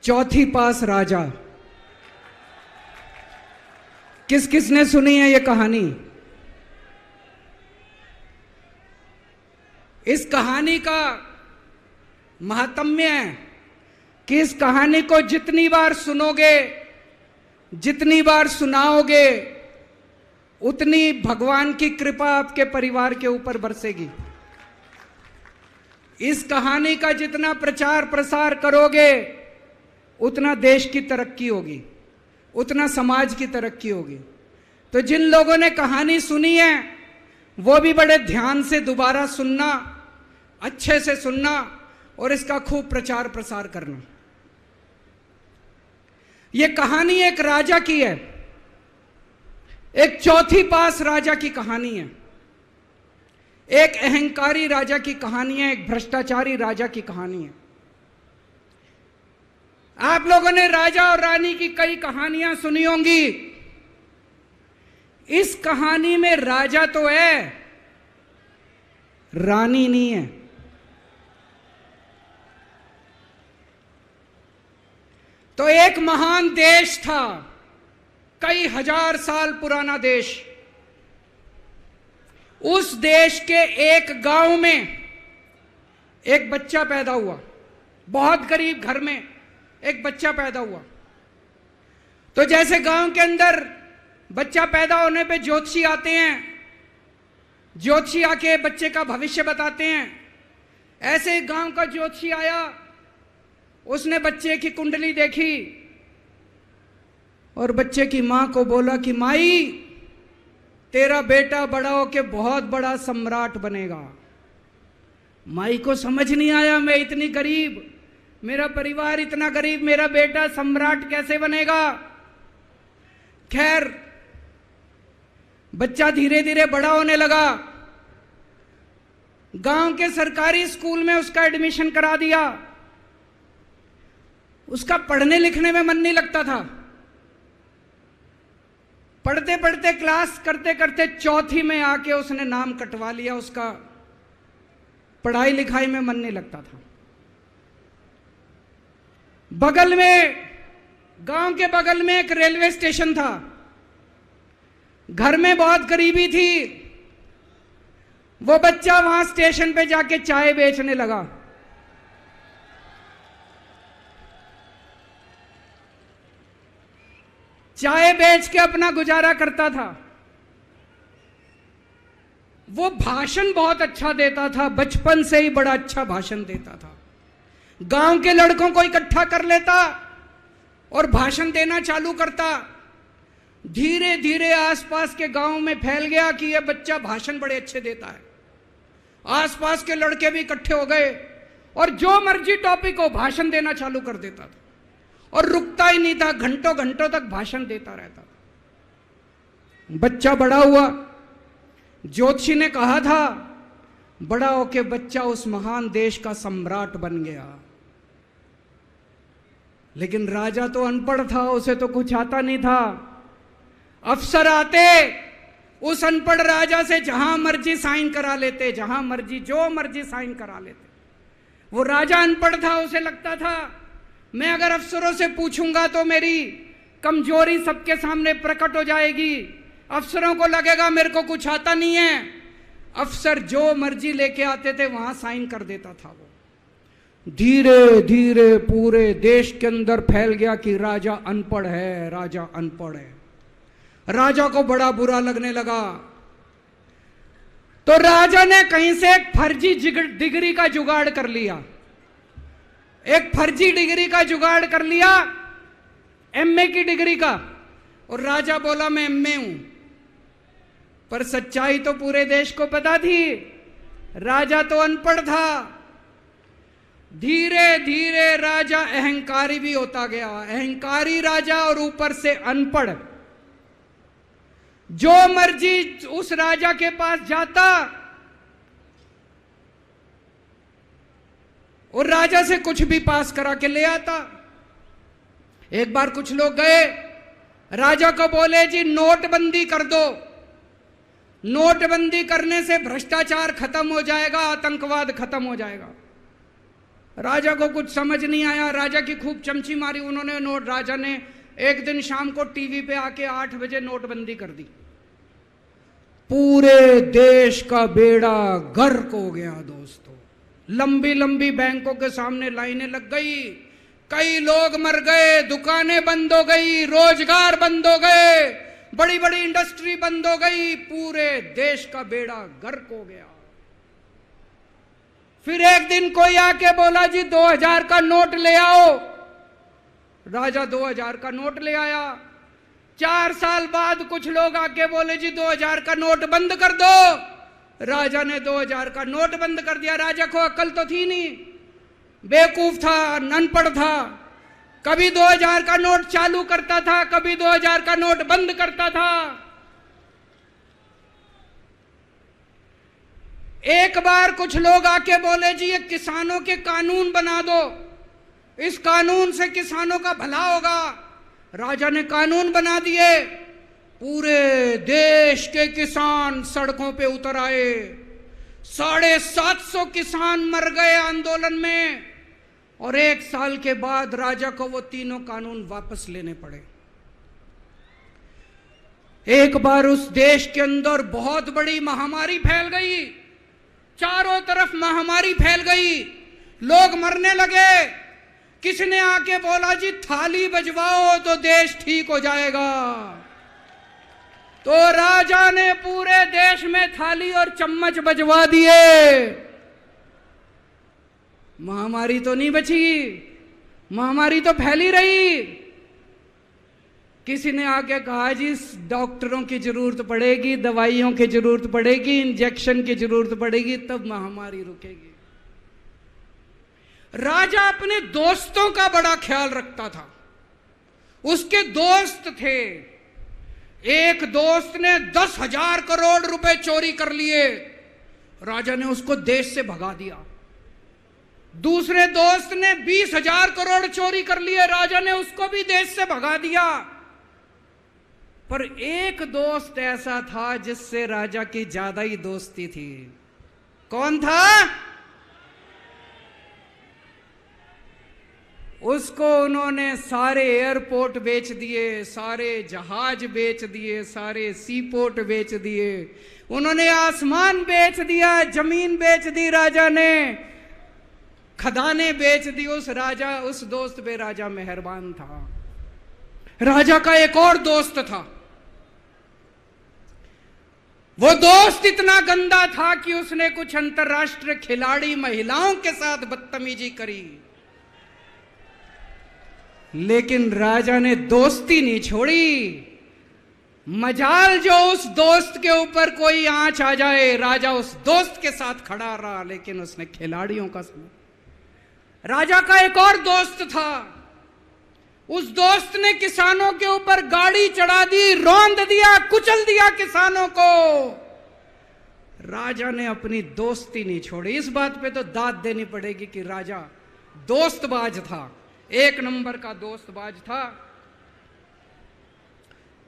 चौथी पास राजा। किस किसने सुनी है ये कहानी? इस कहानी का महात्म्य है कि इस कहानी को जितनी बार सुनोगे, जितनी बार सुनाओगे, उतनी भगवान की कृपा आपके परिवार के ऊपर बरसेगी। इस कहानी का जितना प्रचार प्रसार करोगे, उतना देश की तरक्की होगी, उतना समाज की तरक्की होगी। तो जिन लोगों ने कहानी सुनी है वो भी बड़े ध्यान से दोबारा सुनना, अच्छे से सुनना और इसका खूब प्रचार प्रसार करना। यह कहानी एक राजा की है, एक चौथी पास राजा की कहानी है, एक अहंकारी राजा की कहानी है, एक भ्रष्टाचारी राजा की कहानी है। आप लोगों ने राजा और रानी की कई कहानियां सुनी होंगी। इस कहानी में राजा तो है, रानी नहीं है। तो एक महान देश था, कई हजार साल पुराना देश। उस देश के एक गांव में एक बच्चा पैदा हुआ, बहुत गरीब घर में एक बच्चा पैदा हुआ। तो जैसे गांव के अंदर बच्चा पैदा होने पे ज्योतिषी आते हैं, ज्योतिषी आके बच्चे का भविष्य बताते हैं, ऐसे गांव का ज्योतिषी आया। उसने बच्चे की कुंडली देखी और बच्चे की मां को बोला कि माई, तेरा बेटा बड़ा होके बहुत बड़ा सम्राट बनेगा। माई को समझ नहीं आया, मैं इतनी गरीब, मेरा परिवार इतना गरीब, मेरा बेटा सम्राट कैसे बनेगा। खैर, बच्चा धीरे धीरे बड़ा होने लगा। गांव के सरकारी स्कूल में उसका एडमिशन करा दिया। उसका पढ़ने लिखने में मन नहीं लगता था। पढ़ते पढ़ते, क्लास करते करते चौथी में आके उसने नाम कटवा लिया। उसका पढ़ाई लिखाई में मन नहीं लगता था। बगल में, गांव के बगल में एक रेलवे स्टेशन था। घर में बहुत गरीबी थी। वो बच्चा वहां स्टेशन पे जाके चाय बेचने लगा। चाय बेच के अपना गुजारा करता था। वो भाषण बहुत अच्छा देता था, बचपन से ही बड़ा अच्छा भाषण देता था। गांव के लड़कों को इकट्ठा कर लेता और भाषण देना चालू करता। धीरे धीरे आसपास के गांव में फैल गया कि यह बच्चा भाषण बड़े अच्छे देता है। आसपास के लड़के भी इकट्ठे हो गए और जो मर्जी टॉपिक हो भाषण देना चालू कर देता था और रुकता ही नहीं था, घंटों घंटों तक भाषण देता रहता था। बच्चा बड़ा हुआ। ज्योतिषी ने कहा था बड़ा होके बच्चा उस महान देश का सम्राट बन गया। लेकिन राजा तो अनपढ़ था, उसे तो कुछ आता नहीं था। अफसर आते, उस अनपढ़ राजा से जहां मर्जी साइन करा लेते, जहां मर्जी जो मर्जी साइन करा लेते। वो राजा अनपढ़ था, उसे लगता था मैं अगर अफसरों से पूछूंगा तो मेरी कमजोरी सबके सामने प्रकट हो जाएगी। अफसरों को लगेगा मेरे को कुछ आता नहीं है। अफसर जो मर्जी लेके आते थे वहां साइन कर देता था। वो धीरे धीरे पूरे देश के अंदर फैल गया कि राजा अनपढ़ है, राजा अनपढ़ है। राजा को बड़ा बुरा लगने लगा। तो राजा ने कहीं से एक फर्जी डिग्री का जुगाड़ कर लिया। एक फर्जी डिग्री का जुगाड़ कर लिया, एमए की डिग्री का। और राजा बोला मैं एमए हूं। पर सच्चाई तो पूरे देश को पता थी, राजा तो अनपढ़ था। धीरे धीरे राजा अहंकारी भी होता गया। अहंकारी राजा और ऊपर से अनपढ़। जो मर्जी उस राजा के पास जाता और राजा से कुछ भी पास करा के ले आता। एक बार कुछ लोग गए, राजा को बोले जी नोटबंदी कर दो, नोटबंदी करने से भ्रष्टाचार खत्म हो जाएगा, आतंकवाद खत्म हो जाएगा। राजा को कुछ समझ नहीं आया, राजा की खूब चमची मारी उन्होंने नोट। राजा ने एक दिन शाम को टीवी पे आके 8 बजे नोटबंदी कर दी। पूरे देश का बेड़ा गर्क हो गया दोस्तों। लंबी लंबी बैंकों के सामने लाइनें लग गई, कई लोग मर गए, दुकानें बंद हो गई, रोजगार बंद हो गए, बड़ी बड़ी इंडस्ट्री बंद हो गई, पूरे देश का बेड़ा गर्क हो गया। फिर एक दिन कोई आके बोला जी 2000 का नोट ले आओ। राजा 2000 का नोट ले आया। 4 साल बाद कुछ लोग आके बोले जी 2000 का नोट बंद कर दो। राजा ने 2000 का नोट बंद कर दिया। राजा को अक्ल तो थी नहीं, बेवकूफ था, अनपढ़ था। कभी 2000 का नोट चालू करता था, कभी 2000 का नोट बंद करता था। एक बार कुछ लोग आके बोले जी ये किसानों के कानून बना दो, इस कानून से किसानों का भला होगा। राजा ने कानून बना दिए। पूरे देश के किसान सड़कों पे उतर आए। 750 किसान मर गए आंदोलन में, और 1 साल के बाद राजा को वो तीनों कानून वापस लेने पड़े। एक बार उस देश के अंदर बहुत बड़ी महामारी फैल गई, चारों तरफ महामारी फैल गई, लोग मरने लगे। किसने आके बोला जी थाली बजवाओ तो देश ठीक हो जाएगा। तो राजा ने पूरे देश में थाली और चम्मच बजवा दिए। महामारी तो नहीं बची, महामारी तो फैली रही। किसी ने आके कहा जी डॉक्टरों की जरूरत पड़ेगी, दवाइयों की जरूरत पड़ेगी, इंजेक्शन की जरूरत पड़ेगी, तब महामारी रुकेगी। राजा अपने दोस्तों का बड़ा ख्याल रखता था। उसके दोस्त थे। एक दोस्त ने 10,000 करोड़ रुपए चोरी कर लिए, राजा ने उसको देश से भगा दिया। दूसरे दोस्त ने 20,000 करोड़ चोरी कर लिए, राजा ने उसको भी देश से भगा दिया। पर एक दोस्त ऐसा था जिससे राजा की ज्यादा ही दोस्ती थी। कौन था? उसको उन्होंने सारे एयरपोर्ट बेच दिए, सारे जहाज बेच दिए, सारे सी पोर्ट बेच दिए, उन्होंने आसमान बेच दिया, जमीन बेच दी राजा ने, खदानें बेच दी। उस दोस्त पे राजा मेहरबान था। राजा का एक और दोस्त था। वो दोस्त इतना गंदा था कि उसने कुछ अंतर्राष्ट्रीय खिलाड़ी महिलाओं के साथ बदतमीजी करी, लेकिन राजा ने दोस्ती नहीं छोड़ी। मजाल जो उस दोस्त के ऊपर कोई आंच आ जाए, राजा उस दोस्त के साथ खड़ा रहा, लेकिन उसने खिलाड़ियों का समझ। राजा का एक और दोस्त था। उस दोस्त ने किसानों के ऊपर गाड़ी चढ़ा दी, रौंद दिया, कुचल दिया किसानों को। राजा ने अपनी दोस्ती नहीं छोड़ी। इस बात पे तो दाद देनी पड़ेगी कि राजा दोस्तबाज था, 1 नंबर का दोस्तबाज था।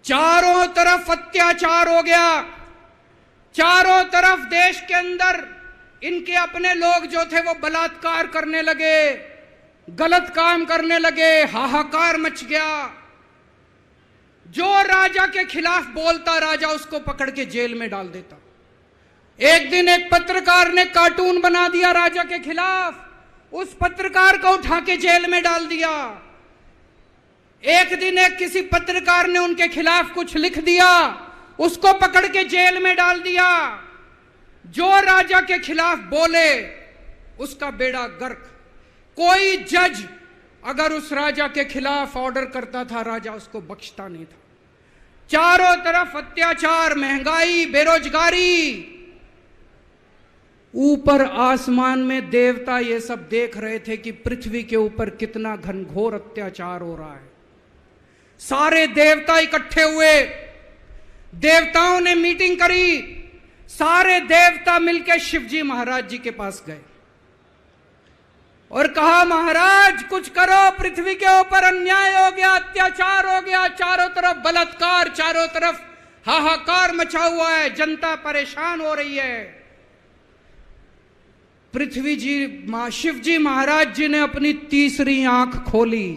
चारों तरफ अत्याचार हो गया, चारों तरफ देश के अंदर इनके अपने लोग जो थे वो बलात्कार करने लगे, गलत काम करने लगे, हाहाकार मच गया। जो राजा के खिलाफ बोलता, राजा उसको पकड़ के जेल में डाल देता। एक दिन एक पत्रकार ने कार्टून बना दिया राजा के खिलाफ, उस पत्रकार को उठा के जेल में डाल दिया। एक दिन एक किसी पत्रकार ने उनके खिलाफ कुछ लिख दिया, उसको पकड़ के जेल में डाल दिया। जो राजा के खिलाफ बोले उसका बेड़ा गर्क। कोई जज अगर उस राजा के खिलाफ ऑर्डर करता था, राजा उसको बख्शता नहीं था। चारों तरफ अत्याचार, महंगाई, बेरोजगारी। ऊपर आसमान में देवता ये सब देख रहे थे कि पृथ्वी के ऊपर कितना घनघोर अत्याचार हो रहा है। सारे देवता इकट्ठे हुए, देवताओं ने मीटिंग करी। सारे देवता मिलकर शिवजी महाराज जी के पास गए और कहा, महाराज कुछ करो, पृथ्वी के ऊपर अन्याय हो गया, अत्याचार हो गया, चारों तरफ बलात्कार, चारों तरफ हाहाकार मचा हुआ है, जनता परेशान हो रही है। पृथ्वी जी शिव जी महाराज जी ने अपनी तीसरी आंख खोली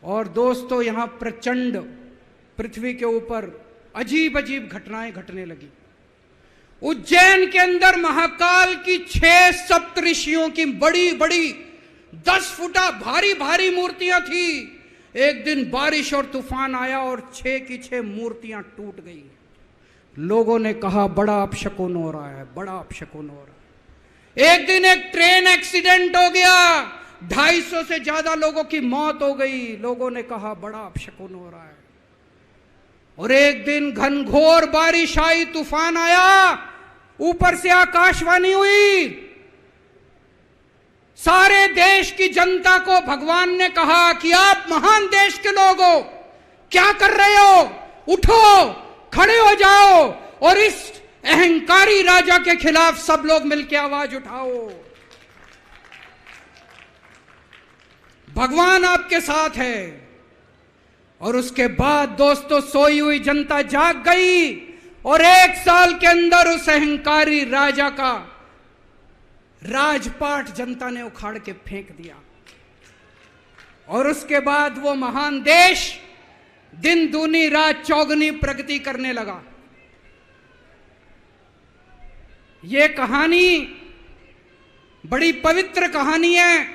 और दोस्तों यहां प्रचंड पृथ्वी के ऊपर अजीब अजीब घटनाएं घटने लगी। उज्जैन के अंदर महाकाल की 6 सप्तऋषियों की बड़ी बड़ी 10 फुटा भारी भारी मूर्तियां थी। एक दिन बारिश और तूफान आया और 6 की 6 मूर्तियां टूट गई। लोगों ने कहा बड़ा अपशकुन हो रहा है, बड़ा अपशकुन हो रहा है। एक दिन एक ट्रेन एक्सीडेंट हो गया, 250 से ज्यादा लोगों की मौत हो गई। लोगों ने कहा बड़ा अपशकुन हो रहा है। और एक दिन घनघोर बारिश आई, तूफान आया, ऊपर से आकाशवाणी हुई। सारे देश की जनता को भगवान ने कहा कि आप महान देश के लोग हो, क्या कर रहे हो, उठो, खड़े हो जाओ और इस अहंकारी राजा के खिलाफ सब लोग मिलकर आवाज उठाओ। भगवान आपके साथ है। और उसके बाद दोस्तों सोई हुई जनता जाग गई और 1 साल के अंदर उस अहंकारी राजा का राजपाट जनता ने उखाड़ के फेंक दिया। और उसके बाद वो महान देश दिन दूनी रात चौगुनी प्रगति करने लगा। ये कहानी बड़ी पवित्र कहानी है।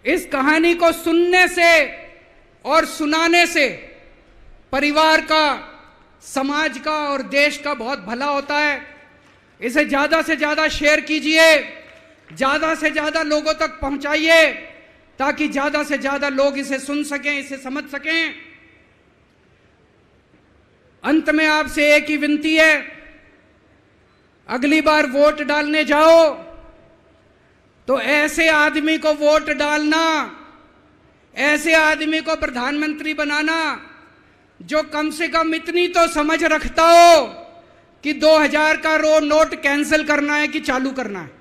इस कहानी को सुनने से और सुनाने से परिवार का, समाज का और देश का बहुत भला होता है। इसे ज्यादा से ज्यादा शेयर कीजिए, ज्यादा से ज्यादा लोगों तक पहुंचाइए ताकि ज्यादा से ज्यादा लोग इसे सुन सकें, इसे समझ सकें। अंत में आपसे एक ही विनती है, अगली बार वोट डालने जाओ तो ऐसे आदमी को वोट डालना, ऐसे आदमी को प्रधानमंत्री बनाना जो कम से कम इतनी तो समझ रखता हो कि 2000 का नोट कैंसिल करना है कि चालू करना है।